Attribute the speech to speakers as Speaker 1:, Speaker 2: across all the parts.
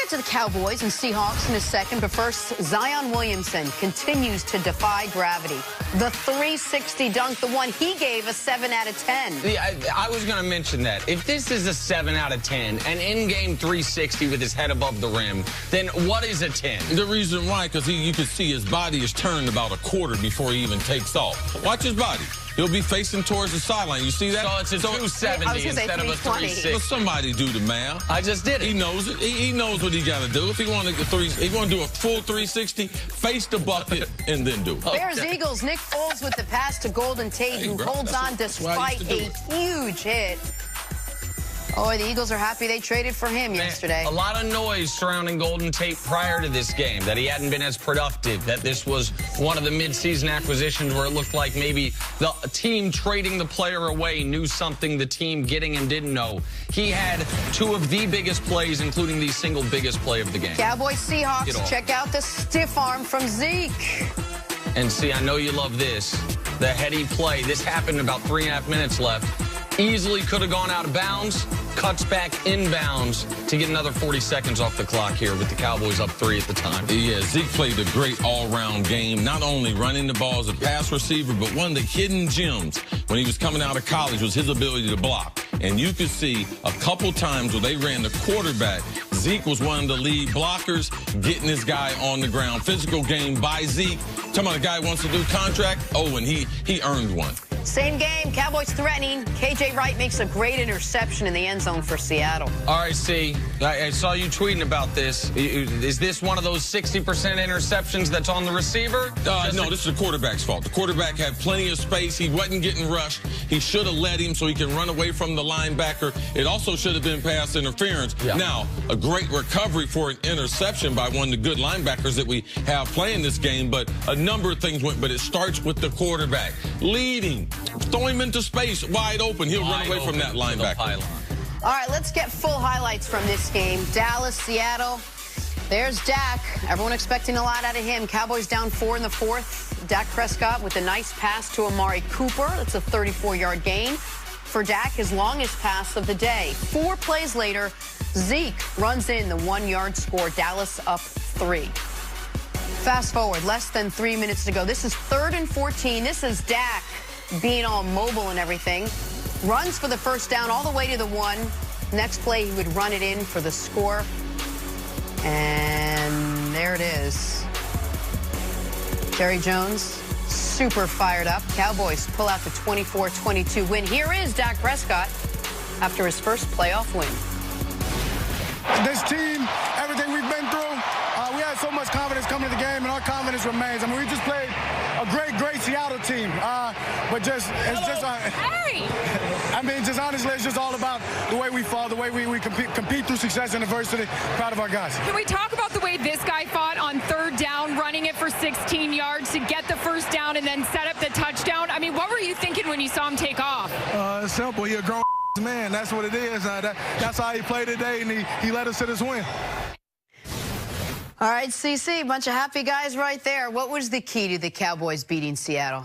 Speaker 1: get to the Cowboys and Seahawks in a second, but first, Zion Williamson continues to defy gravity. The 360 dunk, the one he gave a 7 out of 10.
Speaker 2: Yeah, I was going to mention that. If this is a 7 out of 10, an in-game 360 with his head above the rim, then what is a 10?
Speaker 3: The reason why, because you can see his body is turned about a quarter before he even takes off. Watch his body. He'll be facing towards the sideline. You see that?
Speaker 2: So it's a 270 instead of a 360.
Speaker 3: Well, somebody do the math.
Speaker 2: I just did it.
Speaker 3: He knows it. He knows what he got to do. If he want to do a full 360, face the bucket and then do it.
Speaker 1: Bears-Eagles, Nick Foles with the pass to Golden Tate, who holds on despite a huge hit. Oh, the Eagles are happy they traded for him yesterday.
Speaker 2: A lot of noise surrounding Golden Tate prior to this game, that he hadn't been as productive, that this was one of the midseason acquisitions where it looked like maybe the team trading the player away knew something the team getting and didn't know. He had two of the biggest plays, including the single biggest play of the game.
Speaker 1: Cowboys-Seahawks, check out the stiff arm from Zeke.
Speaker 2: And see, I know you love this. The heady play. This happened about 3.5 minutes left. Easily could have gone out of bounds, cuts back inbounds to get another 40 seconds off the clock here with the Cowboys up 3 at the time.
Speaker 3: Yeah, Zeke played a great all-round game, not only running the ball as a pass receiver, but one of the hidden gems when he was coming out of college was his ability to block. And you could see a couple times where they ran the quarterback, Zeke was one of the lead blockers, getting his guy on the ground. Physical game by Zeke. Talking about a guy who wants to do contract. Oh, and he earned one.
Speaker 1: Same game, Cowboys threatening. KJ Wright makes a great interception in the end zone for Seattle.
Speaker 2: All right, C, I saw you tweeting about this. Is this one of those 60% interceptions that's on the receiver?
Speaker 3: No, this is the quarterback's fault. The quarterback had plenty of space. He wasn't getting rushed. He should have let him so he can run away from the linebacker. It also should have been pass interference. Yeah. Now, a great recovery for an interception by one of the good linebackers that we have playing this game, but a number of things went, but it starts with the quarterback. Leading. Throw him into space, wide open. He'll run away from that linebacker.
Speaker 1: All right, let's get full highlights from this game. Dallas, Seattle. There's Dak. Everyone expecting a lot out of him. Cowboys down 4 in the fourth. Dak Prescott with a nice pass to Amari Cooper. That's a 34-yard gain for Dak, his longest pass of the day. 4 plays later, Zeke runs in the 1-yard score. Dallas up 3. Fast forward, less than 3 minutes to go. This is 3rd and 14. This is Dak being all mobile and everything. Runs for the first down all the way to the 1. Next play, he would run it in for the score. And there it is. Jerry Jones, super fired up. Cowboys pull out the 24-22 win. Here is Dak Prescott after his first playoff win.
Speaker 4: This team, everything we've been through, we had so much confidence coming to the game, and our confidence remains. I mean, we just played a great Seattle team. But just honestly, it's just all about the way we fought, the way we compete through success and adversity. Proud of our guys.
Speaker 5: Can we talk about the way this guy fought on 3rd down, running it for 16 yards to get the first down and then set up the touchdown? I mean, what were you thinking when you saw him take off?
Speaker 4: It's simple. You're a grown man. That's what it is. That's how he played today, and he led us to this win.
Speaker 1: All right, CC, bunch of happy guys right there. What was the key to the Cowboys beating Seattle?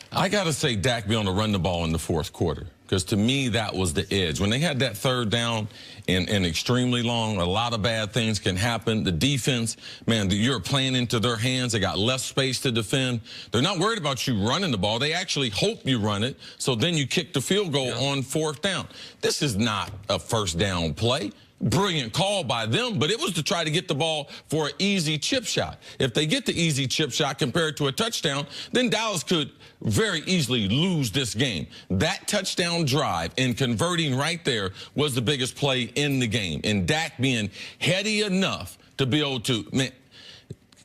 Speaker 3: I got to say Dak being able to run the ball in the 4th quarter, because to me that was the edge. When they had that 3rd down and extremely long, a lot of bad things can happen. The defense, man, you're playing into their hands. They got less space to defend. They're not worried about you running the ball. They actually hope you run it, so then you kick the field goal on 4th down. This is not a first down play. Brilliant call by them, but it was to try to get the ball for an easy chip shot. If they get the easy chip shot compared to a touchdown, then Dallas could very easily lose this game. That touchdown drive and converting right there was the biggest play in the game. And Dak being heady enough to be able to, man,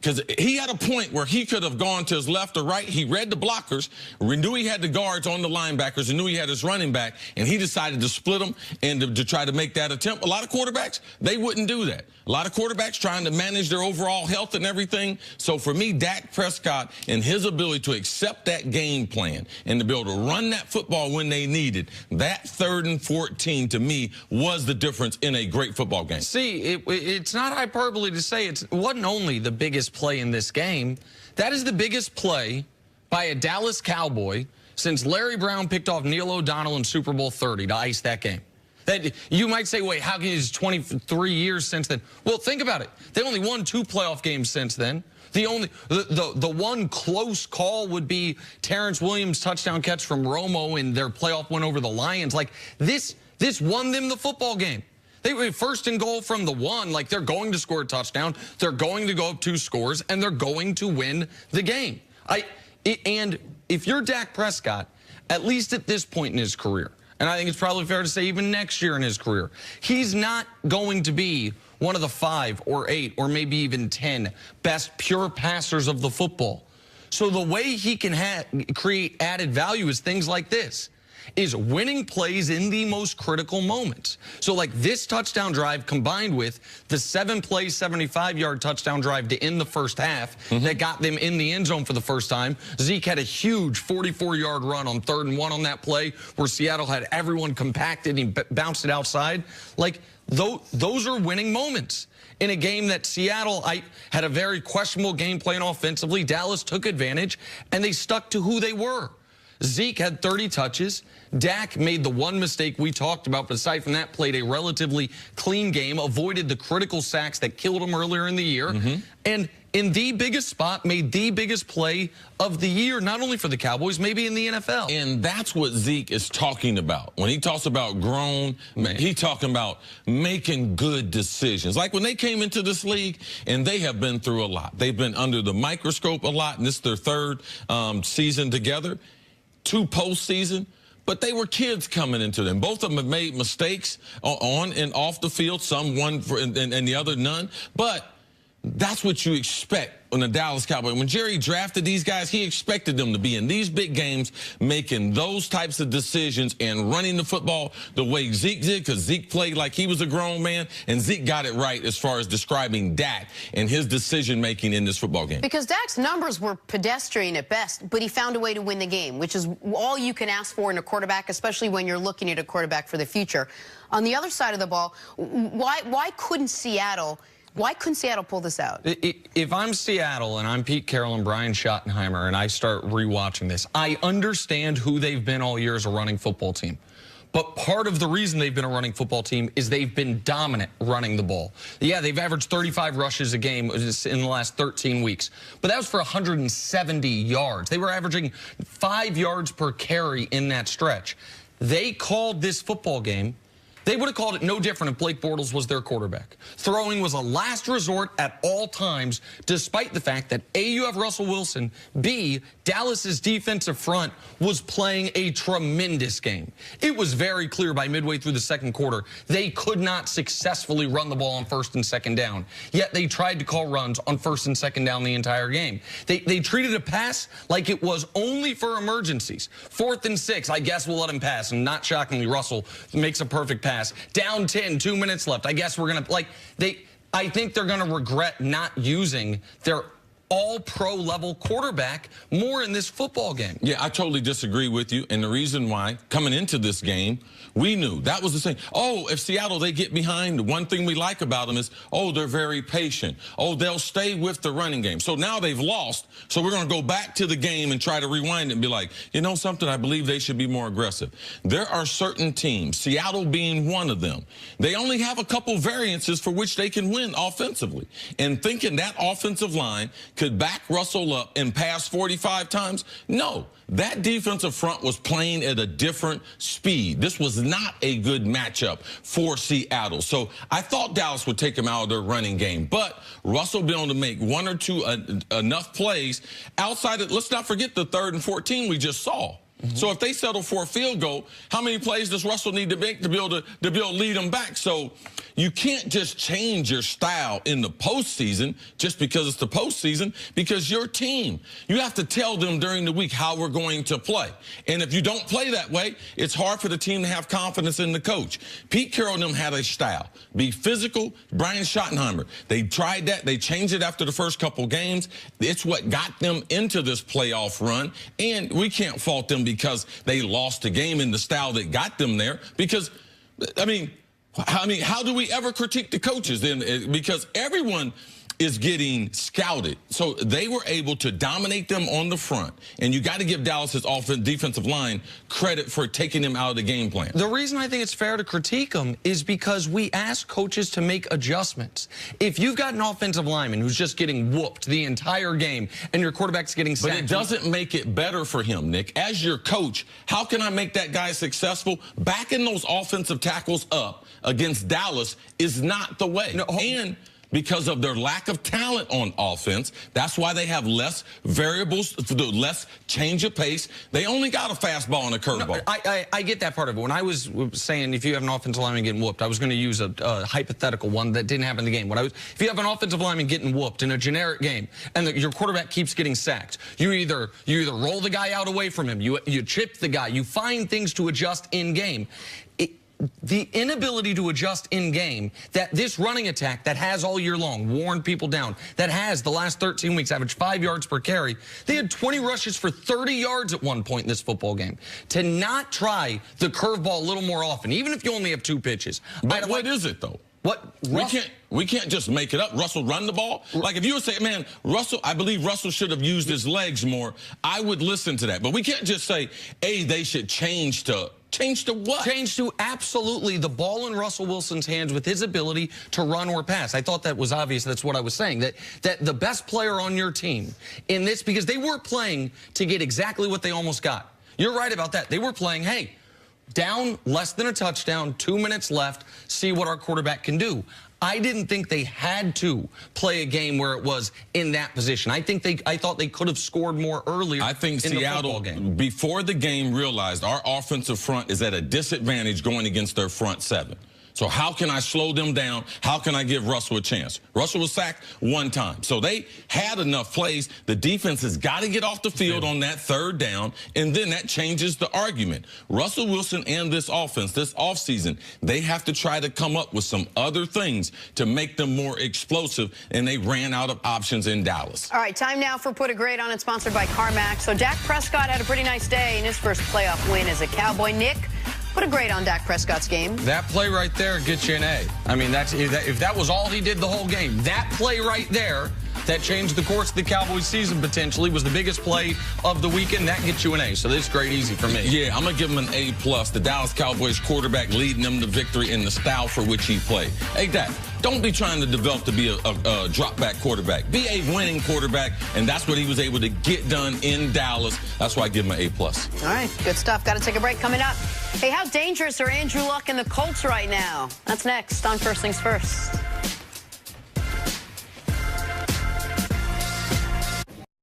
Speaker 3: because he had a point where he could have gone to his left or right. He read the blockers, knew he had the guards on the linebackers, and knew he had his running back, and he decided to split them and to try to make that attempt. A lot of quarterbacks, they wouldn't do that. A lot of quarterbacks trying to manage their overall health and everything. So for me, Dak Prescott and his ability to accept that game plan and to be able to run that football when they needed, that 3rd and 14 to me was the difference in a great football game.
Speaker 2: See, it's not hyperbole to say it wasn't only the biggest play in this game. That is the biggest play by a Dallas Cowboy since Larry Brown picked off Neil O'Donnell in Super Bowl 30 to ice that game. That you might say, wait, how can it's 23 years since then? Well, think about it. They only won 2 playoff games since then. The one close call would be Terrence Williams' touchdown catch from Romo in their playoff win over the Lions. Like, this won them the football game. They were first and goal from the 1. Like, they're going to score a touchdown. They're going to go up 2 scores, and they're going to win the game. And if you're Dak Prescott, at least at this point in his career, and I think it's probably fair to say even next year in his career, he's not going to be one of the 5 or 8 or maybe even 10 best pure passers of the football. So the way he can create added value is things like this, is winning plays in the most critical moments. So like this touchdown drive combined with the 7-play, 75-yard touchdown drive to end the first half that got them in the end zone for the first time. Zeke had a huge 44-yard run on 3rd and 1 on that play where Seattle had everyone compacted and he bounced it outside. Like, those are winning moments. In a game that Seattle had a very questionable game plan offensively, Dallas took advantage, and they stuck to who they were. Zeke had 30 touches. Dak made the one mistake we talked about, but aside from that, played a relatively clean game, avoided the critical sacks that killed him earlier in the year, and in the biggest spot, made the biggest play of the year, not only for the Cowboys, maybe in the NFL.
Speaker 3: And that's what Zeke is talking about. When he talks about grown, he's talking about making good decisions. Like when they came into this league, and they have been through a lot. They've been under the microscope a lot, and this is their 3rd season together. 2 postseason, but they were kids coming into them. Both of them have made mistakes on and off the field, some one and the other none, but that's what you expect on the Dallas Cowboys. When Jerry drafted these guys, he expected them to be in these big games, making those types of decisions and running the football the way Zeke did, because Zeke played like he was a grown man, and Zeke got it right as far as describing Dak and his decision-making in this football game.
Speaker 1: Because Dak's numbers were pedestrian at best, but he found a way to win the game, which is all you can ask for in a quarterback, especially when you're looking at a quarterback for the future. On the other side of the ball, why couldn't Seattle pull this out?
Speaker 2: If I'm Seattle and I'm Pete Carroll and Brian Schottenheimer and I start rewatching this, I understand who they've been all year as a running football team. But part of the reason they've been a running football team is they've been dominant running the ball. Yeah, they've averaged 35 rushes a game in the last 13 weeks. But that was for 170 yards. They were averaging 5 yards per carry in that stretch. They called this football game. They would have called it no different if Blake Bortles was their quarterback. Throwing was a last resort at all times, despite the fact that A, you have Russell Wilson, B, Dallas's defensive front was playing a tremendous game. It was very clear by midway through the 2nd quarter they could not successfully run the ball on 1st and 2nd down. Yet they tried to call runs on 1st and 2nd down the entire game. They treated a pass like it was only for emergencies. 4th and 6, I guess we'll let him pass. And not shockingly, Russell makes a perfect pass. Down 10, 2 minutes left. I guess we're going to, I think they're going to regret not using their all-pro level quarterback more in this football game.
Speaker 3: Yeah, I totally disagree with you. And the reason why, coming into this game, we knew that was the same. Oh, if Seattle, they get behind, the one thing we like about them is, oh, they're very patient. Oh, they'll stay with the running game. So now they've lost. So we're going to go back to the game and try to rewind it and be like, you know something, I believe they should be more aggressive. There are certain teams, Seattle being one of them, they only have a couple variances for which they can win offensively. And thinking that offensive line could back Russell up and pass 45 times? No. That defensive front was playing at a different speed. This was not a good matchup for Seattle. So I thought Dallas would take him out of their running game. But Russell be able to make 1 or 2 enough plays outside of, let's not forget the 3rd and 14 we just saw. So if they settle for a field goal, how many plays does Russell need to make to be able to lead them back? So you can't just change your style in the postseason just because it's the postseason, because your team, you have to tell them during the week how we're going to play. And if you don't play that way, it's hard for the team to have confidence in the coach. Pete Carroll and them had a style. Be physical. Brian Schottenheimer, they tried that. They changed it after the first couple games. It's what got them into this playoff run. And we can't fault them because they lost the game in the style that got them there. Because, I mean, how do we ever critique the coaches then? Because everyone is getting scouted. So they were able to dominate them on the front. And you got to give Dallas's defensive line credit for taking them out of the game plan.
Speaker 2: The reason I think it's fair to critique them is because we ask coaches to make adjustments. If you've got an offensive lineman who's just getting whooped the entire game and your quarterback's getting sacked.
Speaker 3: But it doesn't make it better for him, Nick. As your coach, how can I make that guy successful? Backing those offensive tackles up against Dallas is not the way.
Speaker 2: No,
Speaker 3: and because of their lack of talent on offense, that's why they have less variables, less change of pace. They only got a fastball and a curveball.
Speaker 2: No, I get that part of it. When I was saying if you have an offensive lineman getting whooped, I was going to use a hypothetical one that didn't happen in the game. If you have an offensive lineman getting whooped in a generic game and your quarterback keeps getting sacked, you either roll the guy out away from him, you chip the guy, you find things to adjust in game. The inability to adjust in game, that this running attack that has all year long worn people down, that has the last 13 weeks averaged 5 yards per carry. They had 20 rushes for 30 yards at one point in this football game. To not try the curveball a little more often, even if you only have 2 pitches.
Speaker 3: But what is it, though?
Speaker 2: What?
Speaker 3: We can't just make it up. Russell run the ball. Like if you would say, man, Russell, I believe Russell should have used his legs more, I would listen to that. But we can't just say, hey, they should change to what?
Speaker 2: Change to absolutely the ball in Russell Wilson's hands with his ability to run or pass. I thought that was obvious. That's what I was saying. That the best player on your team in this, because they were playing to get exactly what they almost got. You're right about that. They were playing, hey, down less than a touchdown, 2 minutes left, see what our quarterback can do. I didn't think they had to play a game where it was in that position. I thought they could have scored more earlier.
Speaker 3: I think
Speaker 2: in
Speaker 3: Seattle,
Speaker 2: the game.
Speaker 3: Before the game, realized our offensive front is at a disadvantage going against their front 7. So how can I slow them down? How can I give Russell a chance? Russell was sacked 1 time. So they had enough plays. The defense has got to get off the field on that 3rd down, and then that changes the argument. Russell Wilson and this offense, this offseason, they have to try to come up with some other things to make them more explosive, and they ran out of options in Dallas.
Speaker 1: All right, time now for Put a Grade on It, sponsored by CarMax. So Dak Prescott had a pretty nice day in his first playoff win as a Cowboy. Nick, put a grade on Dak Prescott's game.
Speaker 2: That play right there gets you an A. I mean, if that was all he did the whole game, that play right there that changed the course of the Cowboys season potentially was the biggest play of the weekend. That gets you an A. So this grade easy for me.
Speaker 3: Yeah, I'm going to give him an A+. The Dallas Cowboys quarterback leading them to victory in the style for which he played. Hey, Dak, don't be trying to develop to be a drop-back quarterback. Be a winning quarterback, and that's what he was able to get done in Dallas. That's why I give him an A+.
Speaker 1: All right, good stuff. Got to take a break. Coming up, hey, how dangerous are Andrew Luck and the Colts right now? That's next on First Things First.